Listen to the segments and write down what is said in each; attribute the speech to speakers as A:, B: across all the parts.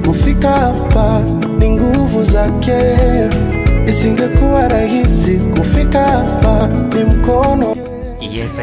A: kufika hapa ni nguvu zake. Isingekuwa rahisi kufika hapa ni mkono.
B: Yes.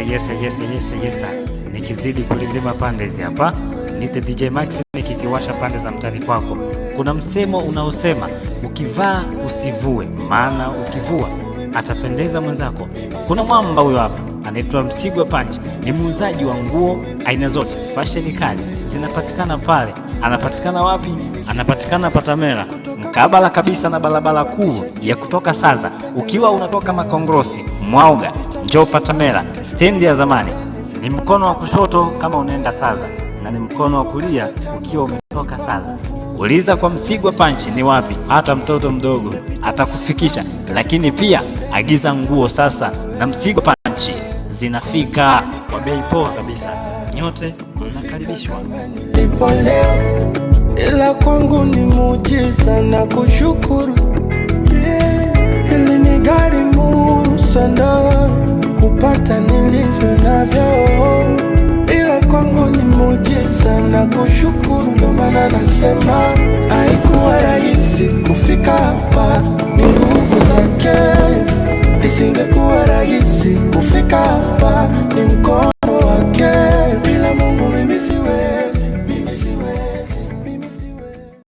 B: Nikizidi kulizima pande hizi hapa, nite DJ Max nikikiwasha pande za mtani kwako. Kuna msemo unaosema ukivaa usivue, maana ukivua atapendeza mwenzako. Kuna mwamba huyo hapa anaitwa Msigwa Punch, ni muuzaji wa nguo aina zote, fashion kali zinapatikana pale. Anapatikana wapi? Anapatikana Patamela, mkabala kabisa na barabara kuu ya kutoka Saza. Ukiwa unatoka Makongrosi, Mwauga, njoo Patamela, stendi ya zamani. Ni mkono wa kushoto kama unaenda Saza, na ni mkono wa kulia ukiwa umetoka Saza. Uliza kwa Msigwa Punch ni wapi, hata mtoto mdogo atakufikisha. Lakini pia agiza nguo sasa na Msigwa Punch, zinafika kwa bei poa kabisa. Nyote mnakaribishwa.
A: Nipo leo ila kwangu ni muujiza na kushukuru. Hili ni gharimu sana kupata nilivyo navyo, ila kwangu ni muujiza na kushukuru. Ndio maana nasema haikuwa rahisi kufika hapa, ni nguvu zake. Isingekuwa rahisi kufika hapa ni mkono